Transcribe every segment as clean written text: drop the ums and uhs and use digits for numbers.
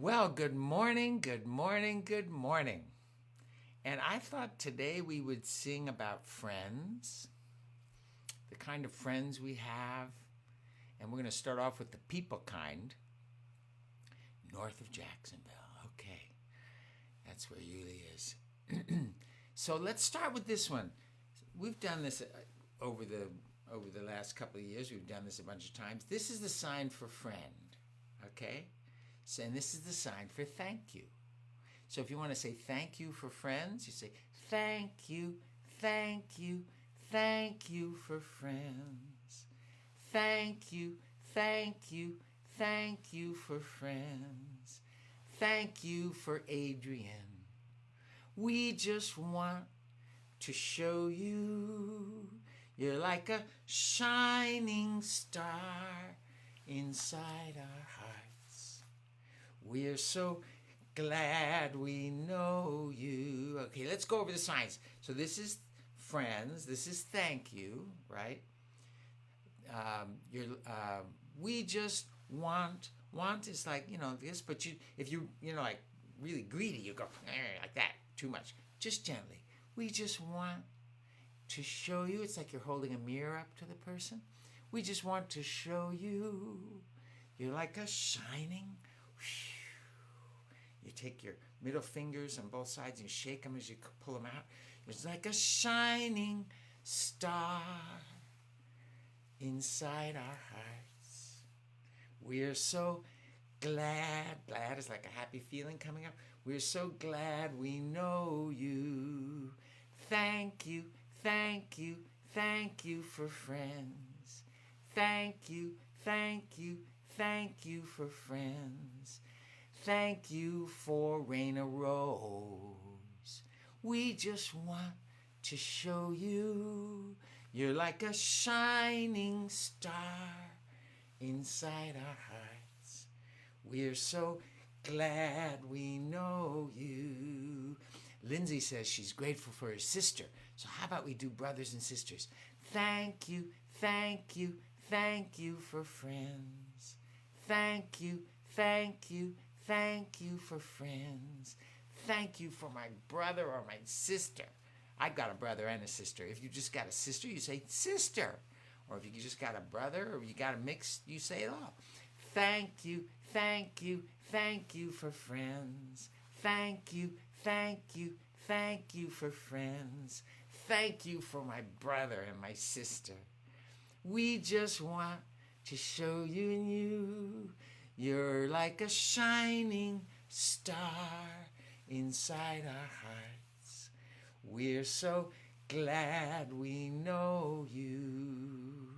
Well, good morning, good morning, good morning. And I thought today we would sing about friends, the kind of friends we have. And we're going to start off with the people kind, north of Jacksonville. Okay, that's where Yulie is. So let's start with this one. We've done this over the last couple of years. We've done this a bunch of times. This is the sign for friend, okay? So, and this is the sign for thank you. So if you want to say thank you for friends, you say thank you, thank you, thank you for friends. Thank you, thank you, thank you for friends. Thank you for Adrian. We just want to show you you're like a shining star inside our hearts. We're so glad we know you. Okay, let's go over the signs. So this is friends. This is thank you, right? We just want is like, this, but if you like really greedy, you go like that too much. Just gently. We just want to show you. It's like you're holding a mirror up to the person. We just want to show you you're like a shining. You take your middle fingers on both sides and you shake them as you pull them out. It's like a shining star inside our hearts. We're so glad. Glad is like a happy feeling coming up. We're so glad we know you. Thank you, thank you, thank you for friends. Thank you, thank you, thank you for friends. Thank you for Rain a Rose. We just want to show you you're like a shining star inside our hearts. We're so glad we know you. Lindsay says she's grateful for her sister. So how about we do brothers and sisters? Thank you, thank you, thank you for friends. Thank you, thank you, thank you for friends. Thank you for my brother or my sister. I've got a brother and a sister. If you just got a sister, you say sister. Or if you just got a brother or you got a mix, you say it all. Thank you, thank you, thank you for friends. Thank you, thank you, thank you for friends. Thank you for my brother and my sister. We just want to show you and you. You're like a shining star inside our hearts. We're so glad we know you.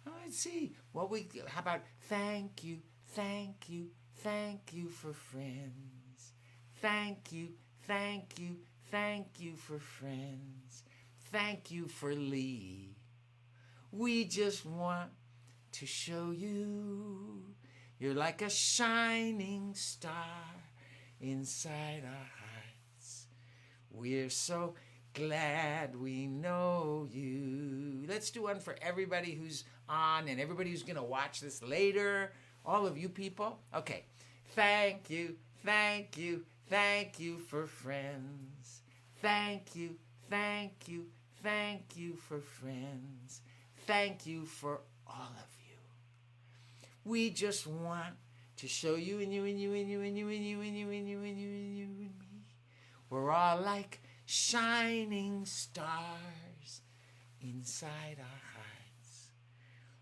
Oh, let's see. How about thank you, thank you, thank you for friends. Thank you, thank you, thank you for friends. Thank you for Lee. We just want to show you you're like a shining star inside our hearts. We're so glad we know you. Let's do one for everybody who's on and everybody who's going to watch this later. All of you people. Okay. Thank you, thank you, thank you for friends. Thank you, thank you, thank you for friends. Thank you for all of you. We just want to show you and you and you and you and you and you and you and you and you and you and me. We're all like shining stars inside our hearts.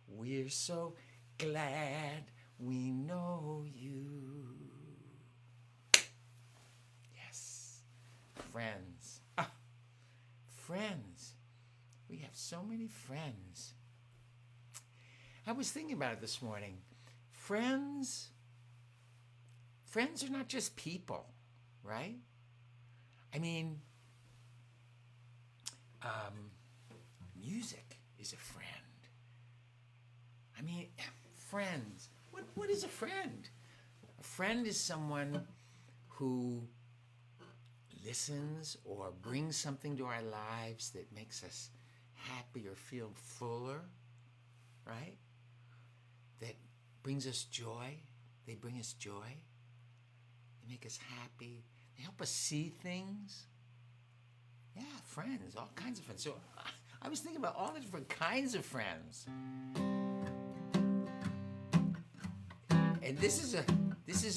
We're so glad we know you. Yes, friends. Friends. We have so many friends. I was thinking about it this morning. Friends are not just people, right? I mean, music is a friend. I mean, friends. What is a friend? A friend is someone who listens or brings something to our lives that makes us happy or feel fuller, right? That brings us joy. They bring us joy. They make us happy. They help us see things. Yeah, friends, all kinds of friends. So I was thinking about all the different kinds of friends. And this is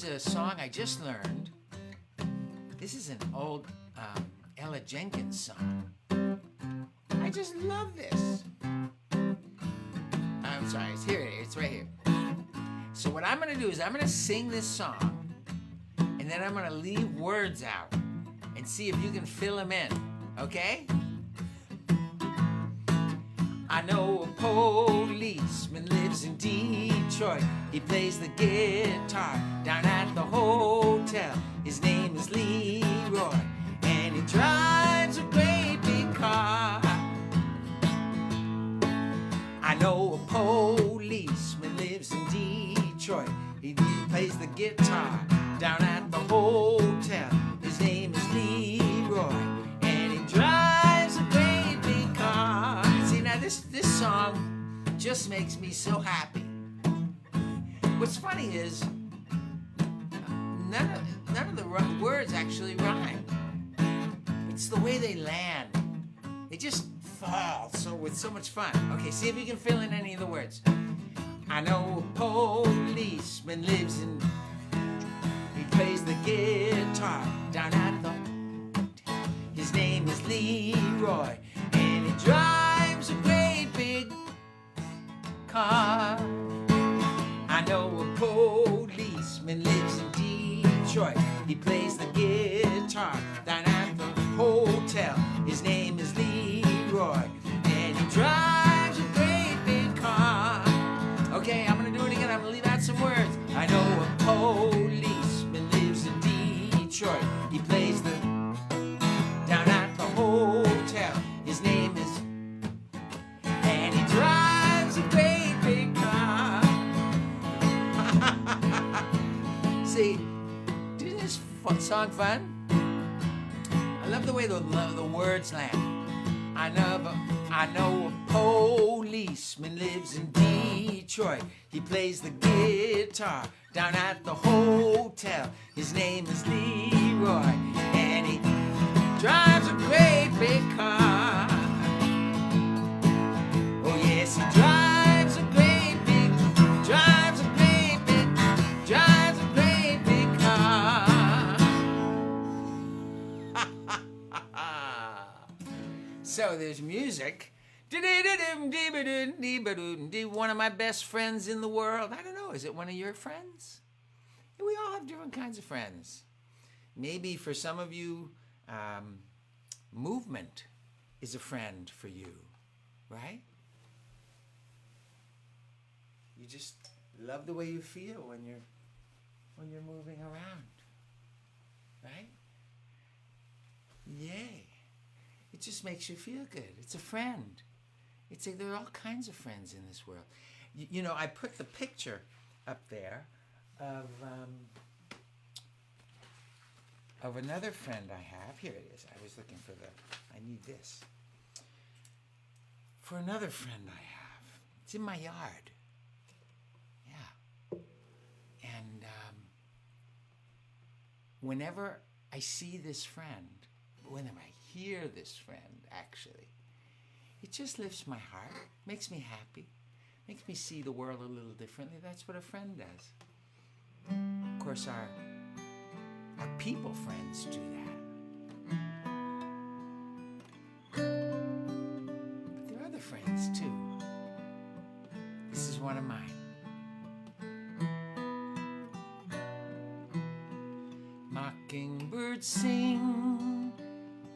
a song I just learned. This is an old Ella Jenkins song. I just love this. I'm sorry, it's right here. So what I'm gonna do is I'm gonna sing this song, and then I'm gonna leave words out and see if you can fill them in, okay? I know a policeman lives in Detroit. He plays the guitar down at the hotel. His name is Leroy, and he drives a great big car. I know a policeman lives in Detroit. He plays the guitar down at the hotel. His name is Leroy, and he drives a great big car. See, now this song just makes me so happy. What's funny is none of the words actually rhyme. It's the way they land. They just fall with so much fun. Okay, see if you can fill in any of the words. I know a policeman lives in. He plays the guitar down at the. His name is Leroy, and he drives a great big car. I know a policeman lives in Detroit. He plays the guitar down at the hotel. His name is Leroy, and he drives a great big car. Okay, I'm gonna do it again. I'm gonna leave out some words. I know a policeman lives in Detroit. He plays the down at the hotel. His name is, and he drives a great big car. See, isn't this song fun? I love the way the words land. I know a policeman lives in Detroit. He plays the guitar down at the hotel. His name is Leroy, and he drives a great big car. Oh yes, he drives a great big car. So there's music. One of my best friends in the world. I don't know, is it one of your friends? We all have different kinds of friends. Maybe for some of you, movement is a friend for you, right? You just love the way you feel when you're moving around, right? Yay. It just makes you feel good. It's a friend. There are all kinds of friends in this world. You know, I put the picture up there of another friend I have. Here it is. I was looking for I need this. For another friend I have. It's in my yard. Yeah. And whenever I see this friend, whenever I hear this friend, actually, it just lifts my heart, makes me happy, makes me see the world a little differently. That's what a friend does. Of course, our people friends do that. But there are other friends, too. This is one of mine. Mockingbird, sing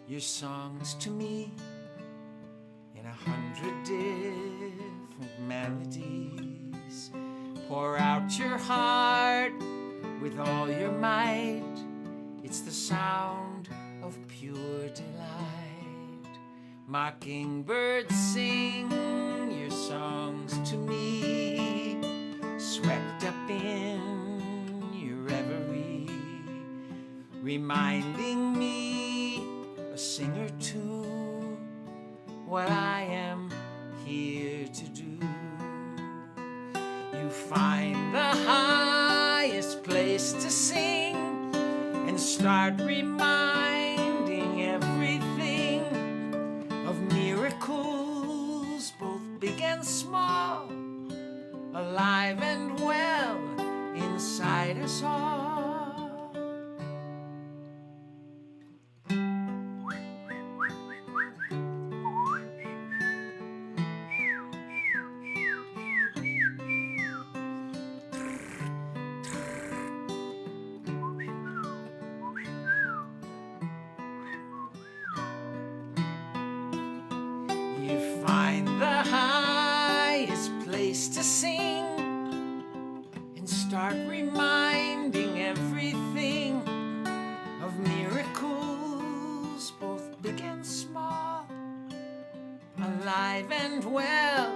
your songs to me in 100 different melodies. Pour out your heart with all your might. It's the sound of pure delight. Mockingbird, sing your songs to me, swept up in your reverie, reminding me, a singer too, what I am here to do. You find the highest place to sing start reminding everything of miracles, both big and small, alive and well inside us all. You find the highest place to sing and start reminding everything of miracles, both big and small, alive and well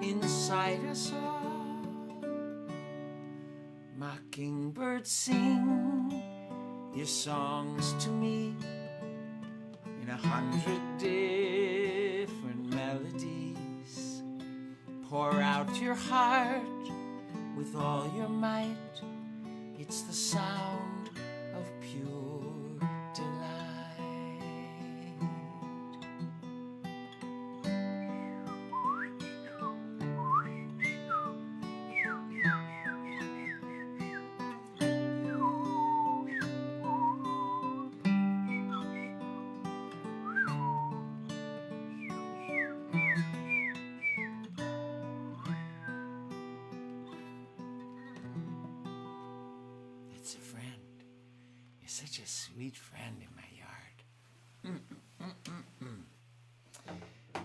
inside us all. Mockingbird, sing your songs to me in 100 different melodies. Pour out your heart with all your might. It's the sound of pure delight. It's a friend. You're such a sweet friend in my yard.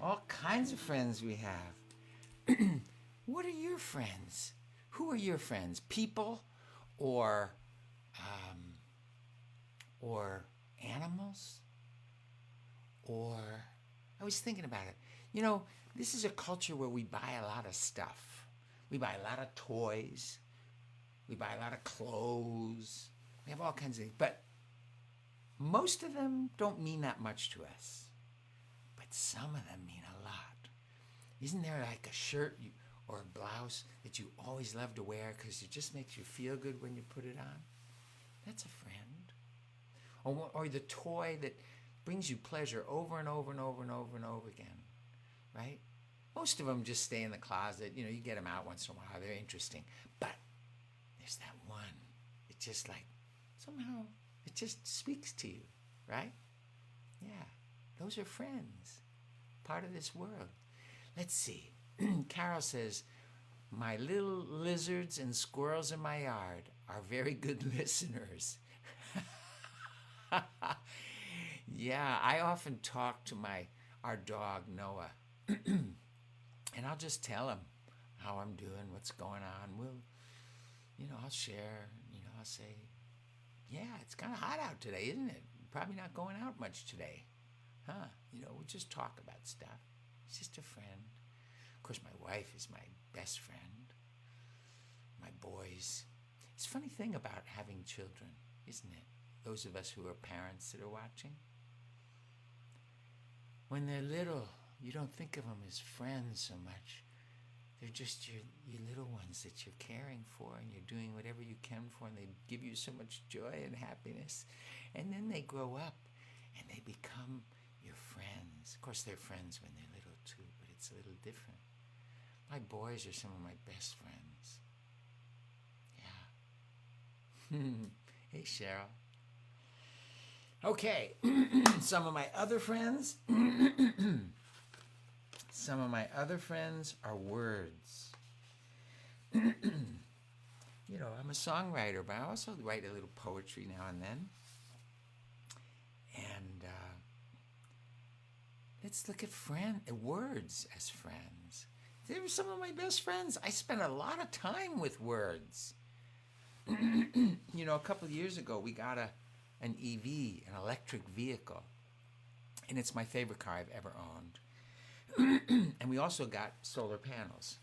All kinds of friends we have. What are your friends? Who are your friends? People or animals? Or I was thinking about it. You know, this is a culture where we buy a lot of stuff. We buy a lot of toys. We buy a lot of clothes. We have all kinds of things. But most of them don't mean that much to us. But some of them mean a lot. Isn't there like a shirt or a blouse that you always love to wear because it just makes you feel good when you put it on? That's a friend. Or the toy that brings you pleasure over and over and over and over and over again, right? Most of them just stay in the closet. You know, you get them out once in a while. They're interesting. But there's that one. It just like, somehow, it just speaks to you, right? Yeah, those are friends, part of this world. Let's see. Carol says, my little lizards and squirrels in my yard are very good listeners. Yeah, I often talk to our dog, Noah. And I'll just tell him how I'm doing, what's going on. I'll share, I'll say, yeah, it's kind of hot out today, isn't it? Probably not going out much today. Huh? We'll just talk about stuff. He's just a friend. Of course, my wife is my best friend. My boys. It's a funny thing about having children, isn't it? Those of us who are parents that are watching. When they're little, you don't think of them as friends so much. They're just your little ones that you're caring for, and you're doing whatever you can for, and they give you so much joy and happiness. And then they grow up, and they become your friends. Of course, they're friends when they're little too, but it's a little different. My boys are some of my best friends. Yeah. Hey, Cheryl. Okay, some of my other friends. Some of my other friends are words. I'm a songwriter, but I also write a little poetry now and then. And let's look at words as friends. They were some of my best friends. I spent a lot of time with words. A couple of years ago, we got an EV, an electric vehicle. And it's my favorite car I've ever owned. And we also got solar panels.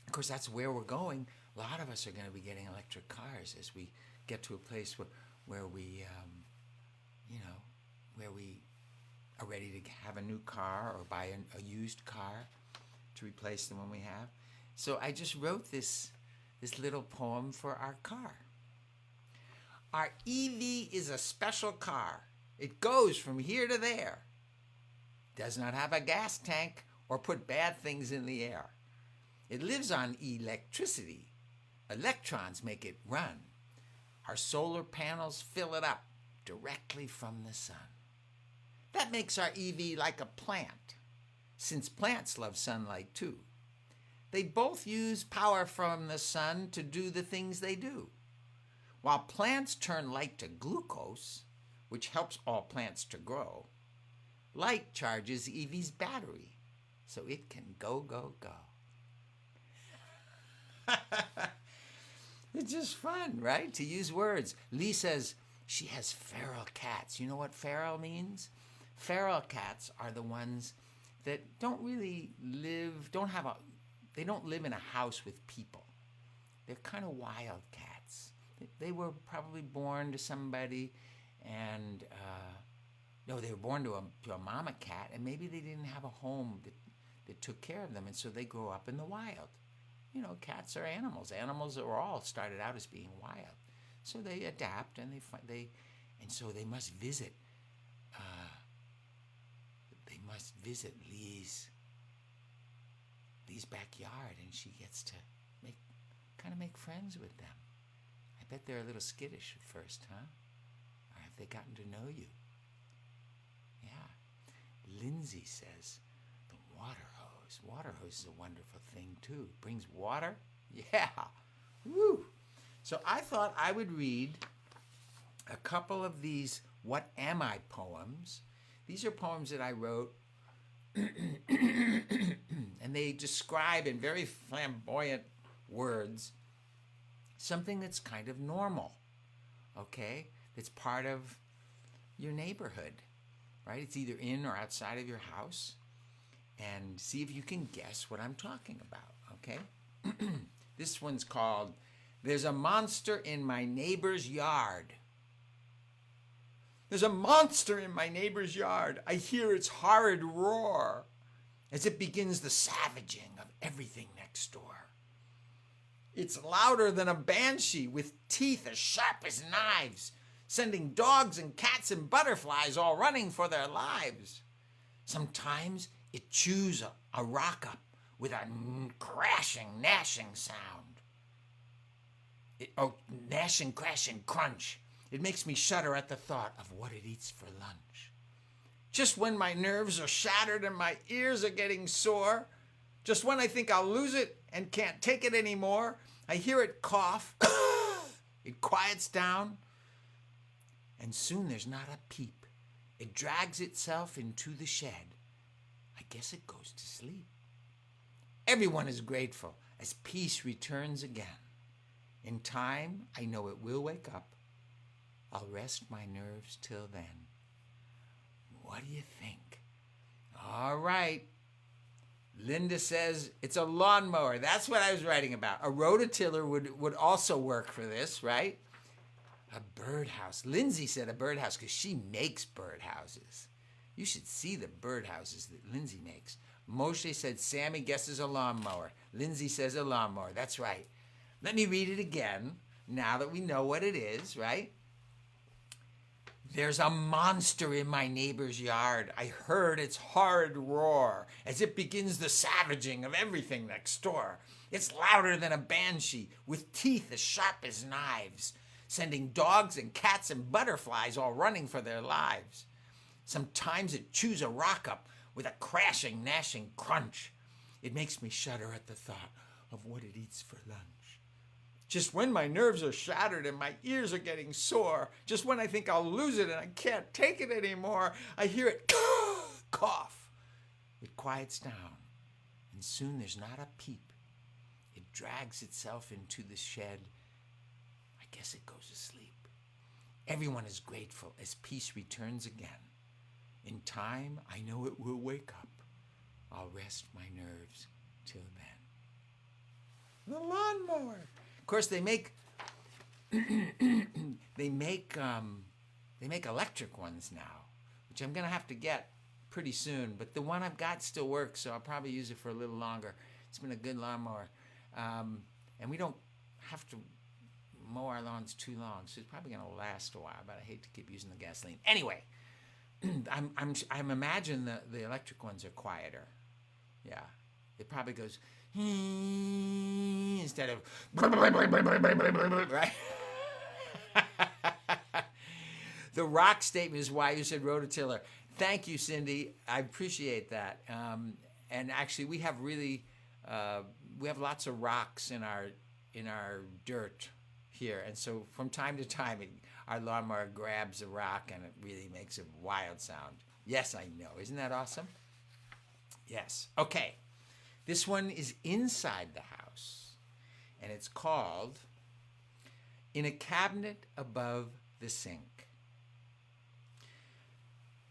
Of course, that's where we're going. A lot of us are going to be getting electric cars as we get to a place where we are ready to have a new car or buy a used car to replace the one we have. So I just wrote this little poem for our car. Our EV is a special car. It goes from here to there. Does not have a gas tank or put bad things in the air. It lives on electricity. Electrons make it run. Our solar panels fill it up directly from the sun. That makes our EV like a plant, since plants love sunlight too. They both use power from the sun to do the things they do. While plants turn light to glucose, which helps all plants to grow, light charges EV's battery, so it can go, go, go. It's just fun, right? To use words. Lee says she has feral cats. You know what feral means? Feral cats are the ones that don't really live, they don't live in a house with people. They're kind of wild cats. They were probably born to somebody and, no, they were born to a mama cat, and maybe they didn't have a home that took care of them, and so they grow up in the wild. You know, cats are animals. Animals are all started out as being wild, so they adapt and and so they must visit. They must visit Lee's backyard, and she gets to make friends with them. I bet they're a little skittish at first, huh? Or have they gotten to know you? Yeah. Lindsay says the water hose. Water hose is a wonderful thing too. It brings water. Yeah. Woo. So I thought I would read a couple of these What Am I poems. These are poems that I wrote and they describe in very flamboyant words something that's kind of normal, okay? That's part of your neighborhood, right? It's either in or outside of your house. And see if you can guess what I'm talking about, okay? This one's called, There's a Monster in My Neighbor's Yard. There's a monster in my neighbor's yard. I hear its horrid roar as it begins the savaging of everything next door. It's louder than a banshee with teeth as sharp as knives, sending dogs and cats and butterflies all running for their lives. Sometimes it chews a rock up with a crashing, gnashing sound. Gnashing, crashing, crunch. It makes me shudder at the thought of what it eats for lunch. Just when my nerves are shattered and my ears are getting sore, just when I think I'll lose it and can't take it anymore, I hear it cough. It quiets down, and soon there's not a peep. It drags itself into the shed. I guess it goes to sleep. Everyone is grateful as peace returns again. In time, I know it will wake up. I'll rest my nerves till then. What do you think? All right. Linda says it's a lawnmower. That's what I was writing about. A rototiller would also work for this, right? A birdhouse. Lindsay said a birdhouse because she makes birdhouses. You should see the birdhouses that Lindsay makes. Moshe said Sammy guesses a lawnmower. Lindsay says a lawnmower. That's right. Let me read it again now that we know what it is, right? There's a monster in my neighbor's yard. I heard its horrid roar as it begins the savaging of everything next door. It's louder than a banshee with teeth as sharp as knives, sending dogs and cats and butterflies all running for their lives. Sometimes it chews a rock up with a crashing, gnashing crunch. It makes me shudder at the thought of what it eats for lunch. Just when my nerves are shattered and my ears are getting sore, just when I think I'll lose it and I can't take it anymore, I hear it cough. It quiets down, and soon there's not a peep. It drags itself into the shed. I guess it goes to sleep. Everyone is grateful as peace returns again. In time, I know it will wake up. I'll rest my nerves till then. The lawnmower. Of course, they make electric ones now, which I'm gonna have to get pretty soon. But the one I've got still works, so I'll probably use it for a little longer. It's been a good lawnmower, and we don't have to mow our lawns too long, so it's probably going to last a while, but I hate to keep using the gasoline. Anyway, I'm imagine the electric ones are quieter. Yeah. It probably goes instead of right. The rock statement is why you said rototiller. Thank you, Cindy. I appreciate that. And actually, we have lots of rocks in our dirt here, and so from time to time, our lawnmower grabs a rock, and it really makes a wild sound. Yes, I know. Isn't that awesome? Yes. Okay. This one is inside the house, and it's called In a Cabinet Above the Sink.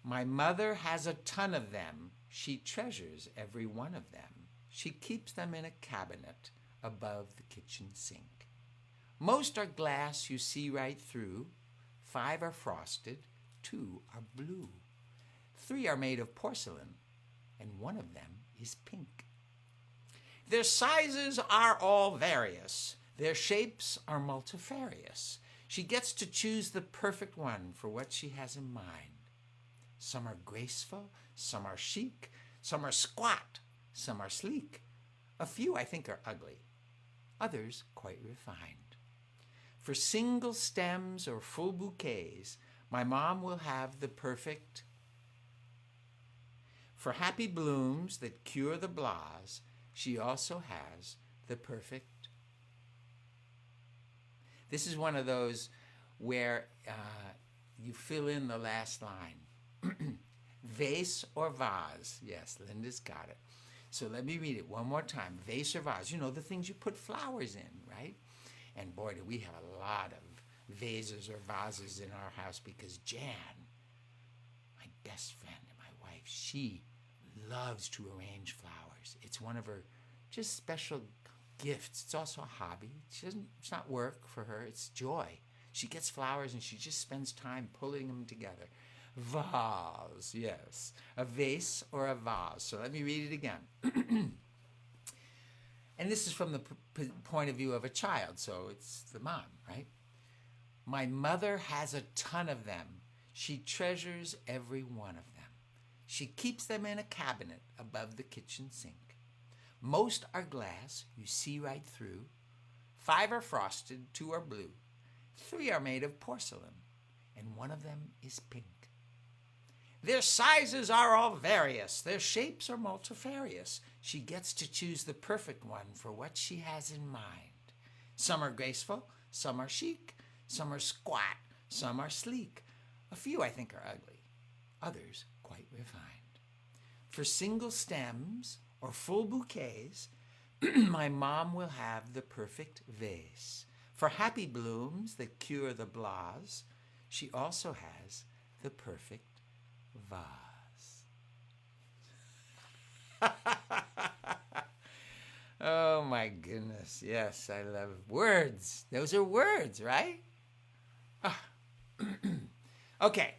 My mother has a ton of them. She treasures every one of them. She keeps them in a cabinet above the kitchen sink. Most are glass you see right through. 5 are frosted, 2 are blue. 3 are made of porcelain, and 1 of them is pink. Their sizes are all various. Their shapes are multifarious. She gets to choose the perfect one for what she has in mind. Some are graceful, some are chic, some are squat, some are sleek. A few I think are ugly, others quite refined. For single stems or full bouquets, my mom will have the perfect. For happy blooms that cure the blahs, she also has the perfect. This is one of those where you fill in the last line. Vase or vase. Yes, Linda's got it. So let me read it one more time. Vase or vase. You know, the things you put flowers in, right? And boy, do we have a lot of vases or vases in our house because Jan, my best friend and my wife, she loves to arrange flowers. It's one of her just special gifts. It's also a hobby. It's not work for her. It's joy. She gets flowers and she just spends time pulling them together. Vase, yes. A vase or a vase. So let me read it again. And this is from the point of view of a child, so it's the mom, right? My mother has a ton of them. She treasures every one of them. She keeps them in a cabinet above the kitchen sink. Most are glass, you see right through. 5 are frosted, 2 are blue. 3 are made of porcelain, and 1 of them is pink. Their sizes are all various. Their shapes are multifarious. She gets to choose the perfect one for what she has in mind. Some are graceful, some are chic, some are squat, some are sleek. A few I think are ugly, others quite refined. For single stems or full bouquets, my mom will have the perfect vase. For happy blooms that cure the blahs, she also has the perfect vase. Oh my goodness. Yes, I love words. Those are words, right? Okay.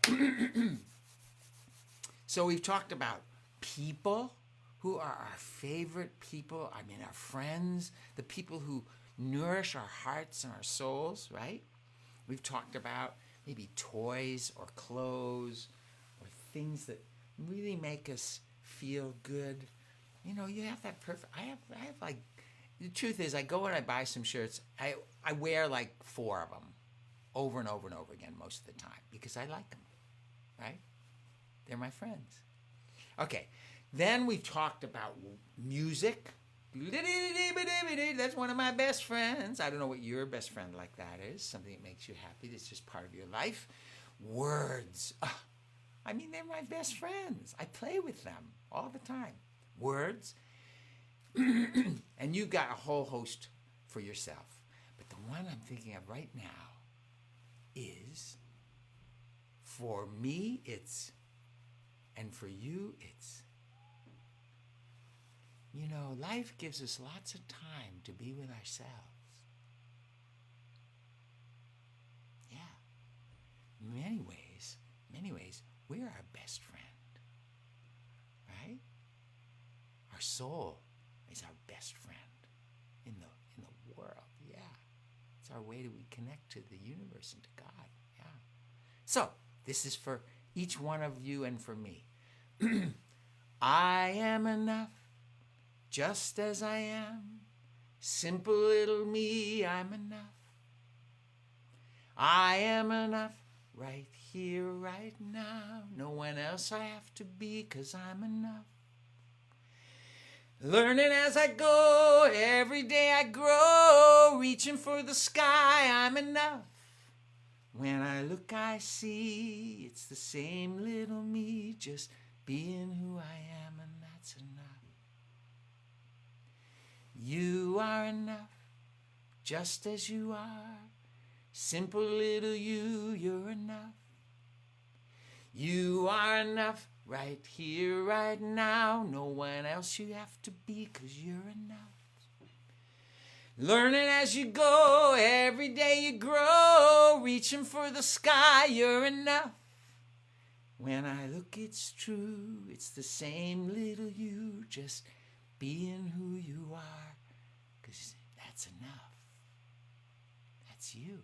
So we've talked about people who are our favorite people. I mean, our friends, the people who nourish our hearts and our souls, right? We've talked about maybe toys or clothes or things that really make us feel good. You know, you have that perfect. I have like, the truth is, I go and I buy some shirts. I wear like 4 of them over and over and over again most of the time because I like them, right? They're my friends. Okay, then we've talked about music. That's one of my best friends. I don't know what your best friend like that is. Something that makes you happy. That's just part of your life. Words. I mean, they're my best friends. I play with them all the time. Words. And you got a whole host for yourself. But the one I'm thinking of right now is, for me, it's, and for you, it's, you know, life gives us lots of time to be with ourselves. Yeah. Many ways, we're our best friend. Right? Our soul is our best friend in the world. Yeah. It's our way we connect to the universe and to God. Yeah. So, this is for each one of you and for me. I am enough, just as I am. Simple little me, I'm enough. I am enough, right here, right now. No one else I have to be, 'cause I'm enough. Learning as I go, every day I grow, reaching for the sky, I'm enough. When I look, I see it's the same little me, just being who I am, and that's enough. You are enough, just as you are. Simple little you, you're enough. You are enough, right here, right now. No one else you have to be, 'cause you're enough. Learning as you go, every day you grow, reaching for the sky, you're enough. When I look, it's true, it's the same little you, just being who you are, 'cause that's enough. That's you.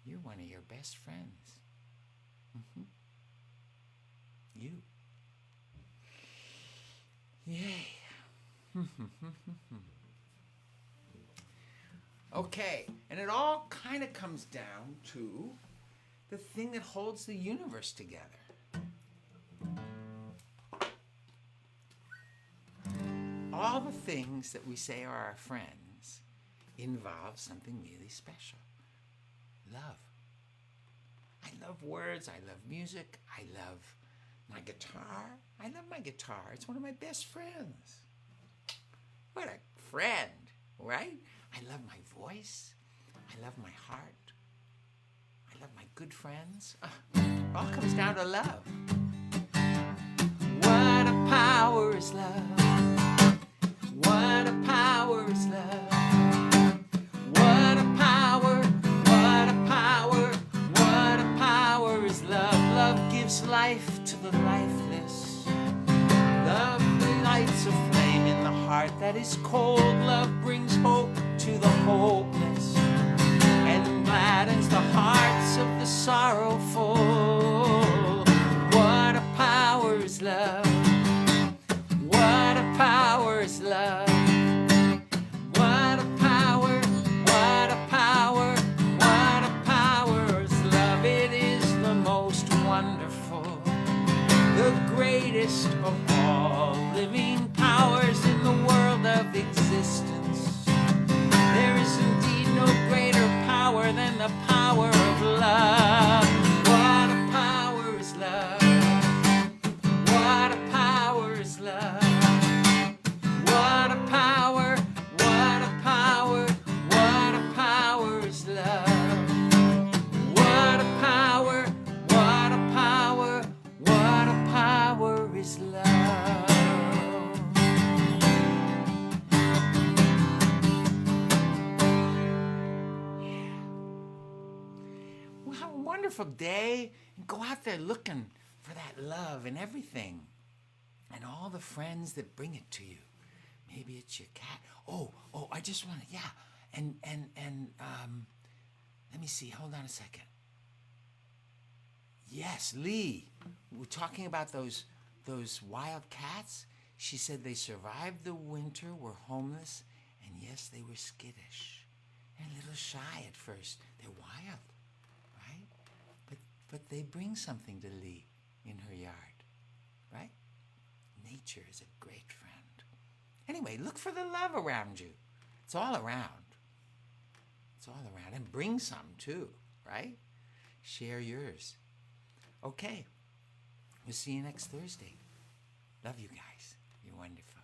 You're one of your best friends. You. Yay. Okay, and it all kind of comes down to the thing that holds the universe together. All the things that we say are our friends involve something really special. Love. I love words, I love music, I love my guitar. I love my guitar. It's one of my best friends. What a friend, right? I love my voice. I love my heart. I love my good friends. It all comes down to love. What a power is love. What a power is love. What a power, what a power, what a power is love. Love gives life to the lifeless. Love lights a flame in the heart that is cold. Love brings hope to the hopeless and gladdens the hearts of the sorrowful. What a power is love. What a power is love. What a power, what a power, what a power is love. It is the most wonderful, the greatest of all living powers in the world of existence. There is indeed no greater power than the power of love. What a power is love. What a power is love. What a power, what a power, what a power is love. What a power, what a power, what a power is love. Well, have a wonderful day and go out there looking for that love and everything and all the friends that bring it to you. Maybe it's your cat. Oh, I just want to, yeah. And let me see. Hold on a second. Yes, Lee. We're talking about those wild cats. She said they survived the winter, were homeless, and yes, they were skittish. They're a little shy at first. They're wild, right? But they bring something to Lee in her yard, right? Nature is a great friend. Anyway, look for the love around you. It's all around. It's all around. And bring some too, right? Share yours. Okay. We'll see you next Thursday. Love you guys. You're wonderful.